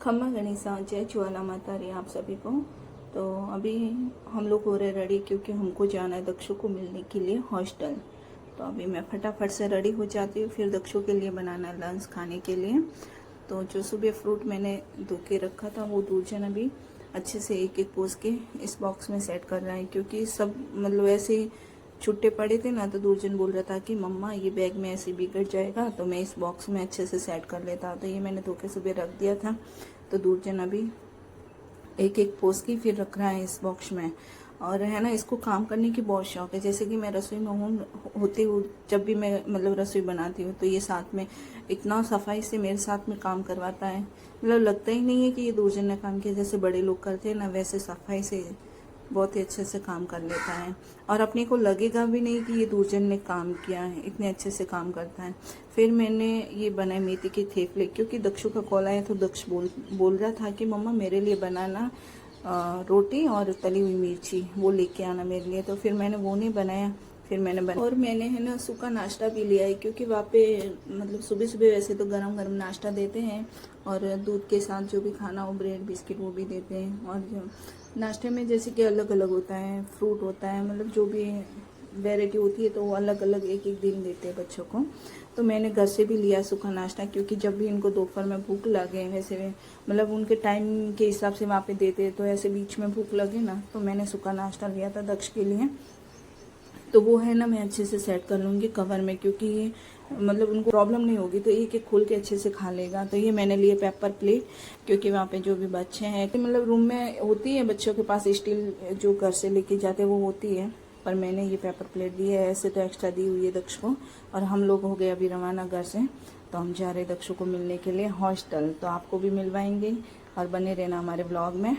खम्मा गणिसा जय ज्वाला माता रे आप सभी को। तो अभी हम लोग हो रहे रेडी क्योंकि हमको जाना है दक्षु को मिलने के लिए हॉस्टल। तो अभी मैं फटाफट से रेडी हो जाती हूँ, फिर दक्षु के लिए बनाना है लंच खाने के लिए। तो जो सुबह फ्रूट मैंने धो के रखा था वो दूरजन अभी अच्छे से एक एक पोस के इस बॉक्स में सेट कर रहा है, क्योंकि सब मतलब ऐसे छुट्टे पड़े थे ना। तो दूरजन बोल रहा था कि मम्मा ये बैग में ऐसे बिगड़ जाएगा, तो मैं इस बॉक्स में अच्छे से सेट कर लेता। तो ये मैंने धो के सुबह रख दिया था। तो दूरजन अभी एक एक पोस की फिर रख रहा है इस बॉक्स में। और है ना, इसको काम करने की बहुत शौक है। जैसे कि मैं रसोई में होती हूँ, जब भी मैं मतलब रसोई बनाती हूँ तो ये साथ में इतना सफाई से मेरे साथ में काम करवाता है। मतलब लगता ही नहीं है कि ये दूरजन ने काम किया। जैसे बड़े लोग करते हैं ना, वैसे सफाई से बहुत ही अच्छे से काम कर लेता है। और अपने को लगेगा भी नहीं कि ये दूरजन ने काम किया है, इतने अच्छे से काम करता है। फिर मैंने ये बनाए मेथी के थेपले, क्योंकि दक्षु का कॉल आया तो दक्ष बोल रहा था कि मम्मा मेरे लिए बनाना रोटी और तली हुई मिर्ची वो लेके आना मेरे लिए। तो फिर मैंने वो नहीं बनाया, फिर मैंने बनाया। और मैंने है ना सूखा नाश्ता भी लिया है, क्योंकि वहाँ पे मतलब सुबह सुबह वैसे तो गरम गरम नाश्ता देते हैं, और दूध के साथ जो भी खाना हो ब्रेड बिस्किट वो भी देते हैं। और जो नाश्ते में जैसे कि अलग अलग होता है, फ्रूट होता है, मतलब जो भी वैरायटी होती है तो वो अलग अलग एक एक दिन देते हैं बच्चों को। तो मैंने घर से भी लिया सूखा नाश्ता, क्योंकि जब भी इनको दोपहर में भूख लगे, वैसे मतलब उनके टाइम के हिसाब से वहाँ पे देते, तो ऐसे बीच में भूख लगे ना, तो मैंने सूखा नाश्ता लिया था दक्ष के लिए। तो वो है ना मैं अच्छे से सेट कर लूँगी कवर में, क्योंकि मतलब उनको प्रॉब्लम नहीं होगी, तो एक एक खोल के अच्छे से खा लेगा। तो ये मैंने लिए पेपर प्लेट, क्योंकि वहाँ पे जो भी बच्चे हैं तो मतलब रूम में होती है बच्चों के पास स्टील जो घर से लेके जाते हैं वो होती है, पर मैंने ये पेपर प्लेट दी है। ऐसे तो एक्स्ट्रा दी हुई है दक्ष को। और हम लोग हो गए अभी रवाना घर से, तो हम जा रहे हैं दक्षु को मिलने के लिए हॉस्टल। तो आपको भी मिलवाएंगे और बने रहना हमारे ब्लॉग में।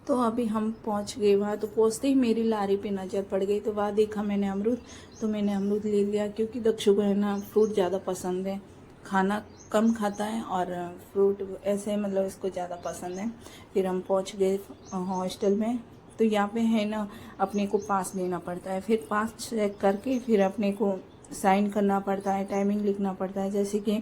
तो अभी हम पहुंच गए वहाँ। तो पहुंचते ही मेरी लारी पे नज़र पड़ गई, तो वहाँ देखा मैंने अमरूद, तो मैंने अमरूद ले लिया, क्योंकि दक्षु को है ना फ्रूट ज़्यादा पसंद है। खाना कम खाता है और फ्रूट ऐसे मतलब इसको ज़्यादा पसंद है। फिर हम पहुंच गए हॉस्टल में। तो यहाँ पे है ना अपने को पास लेना पड़ता है, फिर पास चेक करके फिर अपने को साइन करना पड़ता है, टाइमिंग लिखना पड़ता है। जैसे कि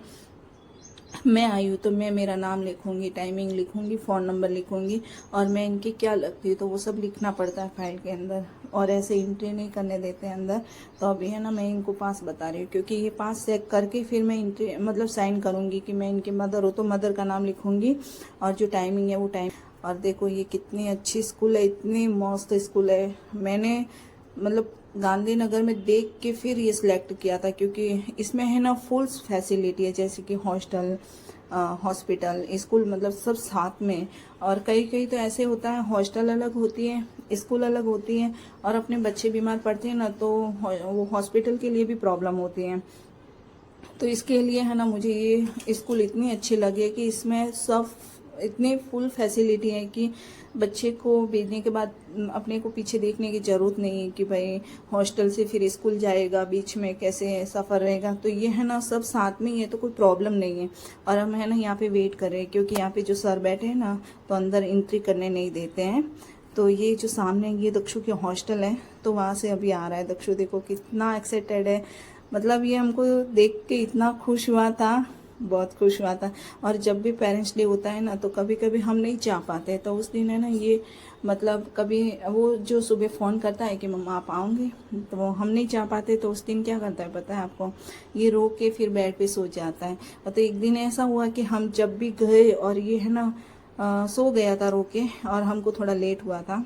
मैं आई हूँ तो मैं मेरा नाम लिखूंगी, टाइमिंग लिखूंगी, फ़ोन नंबर लिखूंगी, और मैं इनकी क्या लगती हूँ तो वो सब लिखना पड़ता है फाइल के अंदर, और ऐसे एंट्री नहीं करने देते हैं अंदर। तो अभी है ना मैं इनको पास बता रही हूँ, क्योंकि ये पास चेक करके फिर मैं एंट्री मतलब साइन करूँगी कि मैं इनकी मदर हूँ, तो मदर का नाम लिखूँगी, और जो टाइमिंग है वो टाइम। और देखो ये कितनी अच्छी स्कूल है, इतनी मस्त स्कूल है। मैंने मतलब गांधीनगर में देख के फिर ये सिलेक्ट किया था, क्योंकि इसमें है ना फुल फैसिलिटी है, जैसे कि हॉस्टल, हॉस्पिटल, स्कूल, मतलब सब साथ में। और कई कई तो ऐसे होता है हॉस्टल अलग होती है, स्कूल अलग होती है, और अपने बच्चे बीमार पड़ते हैं ना तो वो हॉस्पिटल के लिए भी प्रॉब्लम होती है। तो इसके लिए है ना मुझे ये स्कूल इतनी अच्छी लगी कि इसमें सब इतनी फुल फैसिलिटी है कि बच्चे को भेजने के बाद अपने को पीछे देखने की ज़रूरत नहीं है कि भाई हॉस्टल से फिर स्कूल जाएगा, बीच में कैसे सफ़र रहेगा। तो ये है ना सब साथ में ही है, तो कोई प्रॉब्लम नहीं है। और हम है ना यहाँ पे वेट कर रहे हैं, क्योंकि यहाँ पे जो सर बैठे हैं ना तो अंदर एंट्री करने नहीं देते हैं। तो ये जो सामने ये दक्षु के हॉस्टल है, तो वहाँ से अभी आ रहा है दक्षु। देखो कितना एक्साइटेड है, मतलब ये हमको देख के इतना खुश हुआ था, बहुत खुश हुआ था। और जब भी पेरेंट्स डे होता है ना तो कभी कभी हम नहीं जा पाते, तो उस दिन है ना ये मतलब कभी वो जो सुबह फ़ोन करता है कि मम्मा आप आओगे, तो वो हम नहीं जा पाते, तो उस दिन क्या करता है पता है आपको, ये रो के फिर बेड पे सो जाता है। और तो एक दिन ऐसा हुआ कि हम जब भी गए और ये है ना सो गया था रो के, और हमको थोड़ा लेट हुआ था।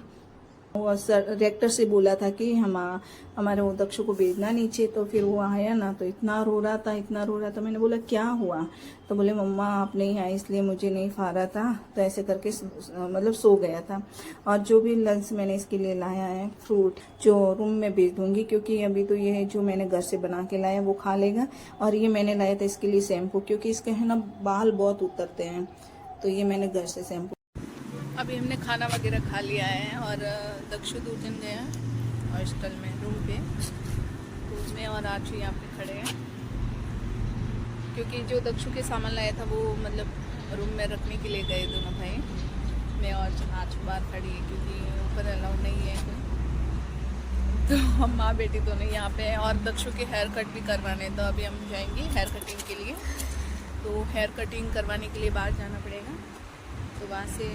वो सर रेक्टर से बोला था कि हमारे वो दक्षु को भेजना नीचे। तो फिर वो आया ना तो इतना रो रहा था, इतना रो रहा था। मैंने बोला क्या हुआ, तो बोले मम्मा आप नहीं आए इसलिए मुझे नहीं खा रहा था, तो ऐसे करके मतलब सो गया था। और जो भी लंच मैंने इसके लिए लाया है फ्रूट, जो रूम में भेज दूंगी, क्योंकि अभी तो ये जो मैंने घर से बना के लाया वो खा लेगा। और ये मैंने लाया था इसके लिए शैम्पू, क्योंकि इसके है ना बाल बहुत उतरते हैं, तो ये मैंने घर से शैम्पू। अभी हमने खाना वगैरह खा लिया है, और दक्षु दूरजन गया हॉस्टल में रूम में, और आजू यहाँ पे खड़े हैं, क्योंकि जो दक्षु के सामान लाया था वो मतलब रूम में रखने के लिए गए दोनों भाई। में और आज बाहर खड़ी है क्योंकि ऊपर अलाउड नहीं है कोई। तो हम माँ बेटी दोनों यहाँ पे हैं और दक्षु के हेयर कट भी करवाने, तो अभी हम जाएंगे हेयर कटिंग के लिए। तो हेयर कटिंग करवाने के लिए बाहर जाना पड़ेगा, तो वहाँ से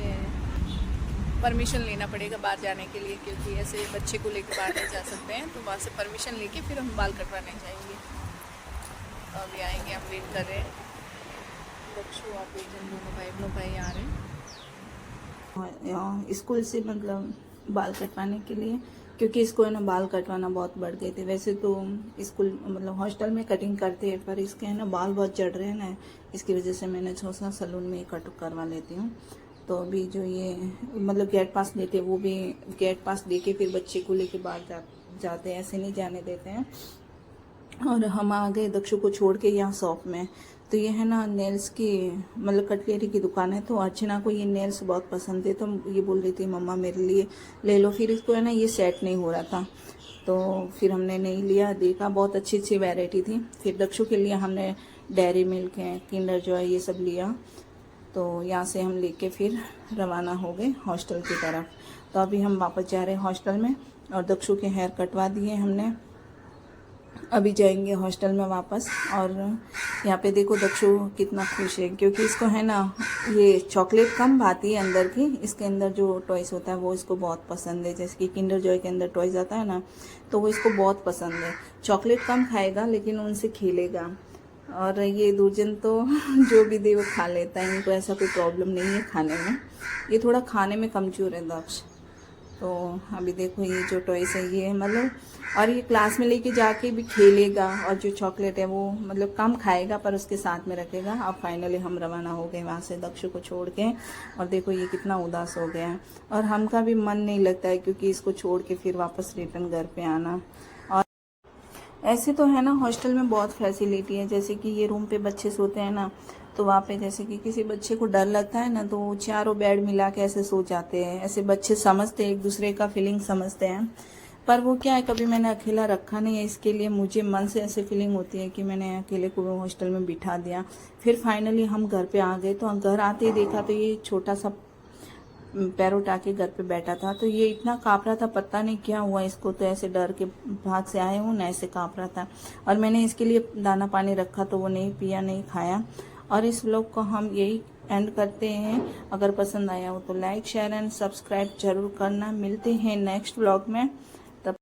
परमिशन लेना पड़ेगा बाहर जाने के लिए, क्योंकि ऐसे बच्चे को लेकर बाहर नहीं जा सकते हैं। तो वहाँ से परमिशन लेके फिर हम बाल कटवाने जाएंगे। तो अभी आएंगे, हम वेट कर रहे हैं। दक्षु और बेजन दोनों भाई आ रहे हैं स्कूल से, मतलब बाल कटवाने के लिए, क्योंकि इसको है ना बाल कटवाना बहुत बढ़ गए थे। वैसे तो स्कूल मतलब हॉस्टल में कटिंग करते हैं, पर इसके है ना बाल बहुत चढ़ रहे हैं ना, इसकी वजह से मैंने सोचा सैलून में ही कट करवा लेती हूँ। तो अभी जो ये मतलब गेट पास देते हैं, वो भी गेट पास दे के फिर बच्चे को लेके बाहर जाते हैं, ऐसे नहीं जाने देते हैं। और हम आ गए दक्षु को छोड़ के यहाँ शॉप में। तो ये है ना नेल्स की मतलब कटलेरी की दुकान है। तो अर्चना को ये नेल्स बहुत पसंद है, तो ये बोल रही थी मम्मा मेरे लिए ले लो। फिर इसको है ना ये सेट नहीं हो रहा था, तो फिर हमने नहीं लिया। देखा बहुत अच्छी अच्छी वैरायटी थी। फिर दक्षु के लिए हमने डेयरी मिल्क है, किंडर जॉय, ये सब लिया। तो यहाँ से हम लेके फिर रवाना हो गए हॉस्टल की तरफ। तो अभी हम वापस जा रहे हैं हॉस्टल में, और दक्षु के हेयर कटवा दिए हमने। अभी जाएंगे हॉस्टल में वापस। और यहाँ पे देखो दक्षु कितना खुश है, क्योंकि इसको है ना ये चॉकलेट कम भाती है अंदर की। इसके अंदर जो टॉयस होता है वो इसको बहुत पसंद है। जैसे कि किंडर जॉय के अंदर टॉयस आता है ना, तो वो इसको बहुत पसंद है। चॉकलेट कम खाएगा लेकिन उनसे खेलेगा। और ये दूरजन तो जो भी दे वो खा लेता है, इनको ऐसा कोई प्रॉब्लम नहीं है खाने में। ये थोड़ा खाने में कमज़ोर है दक्ष। तो अभी देखो ये जो टॉयस है ये मतलब, और ये क्लास में लेके जाके भी खेलेगा। और जो चॉकलेट है वो मतलब कम खाएगा पर उसके साथ में रखेगा। अब फाइनली हम रवाना हो गए वहाँ से दक्षु को छोड़ के। और देखो ये कितना उदास हो गया है, और हमका भी मन नहीं लगता है क्योंकि इसको छोड़ के फिर वापस रिटर्न घर पे आना। और ऐसे तो है ना हॉस्टल में बहुत फैसिलिटी है, जैसे कि ये रूम पे बच्चे सोते हैं ना, तो वहाँ पे जैसे कि किसी बच्चे को डर लगता है ना, तो चारों बेड मिला के ऐसे सो जाते हैं। ऐसे बच्चे समझते हैं, एक दूसरे का फीलिंग समझते हैं। पर वो क्या है, कभी मैंने अकेला रखा नहीं है, इसके लिए मुझे मन से ऐसे फीलिंग होती है कि मैंने अकेले को हॉस्टल में बिठा दिया। फिर फाइनली हम घर पे आ गए। तो घर आते ही देखा तो ये छोटा सा पैर उठा के घर पे बैठा था। तो ये इतना काँप रहा था, पता नहीं क्या हुआ इसको, तो ऐसे डर के भाग से आए हूँ ना, ऐसे काँप रहा था। और मैंने इसके लिए दाना पानी रखा तो वो नहीं पिया, नहीं खाया। और इस व्लॉग को हम यही एंड करते हैं। अगर पसंद आया हो तो लाइक शेयर एंड सब्सक्राइब जरूर करना। मिलते हैं नेक्स्ट व्लॉग में।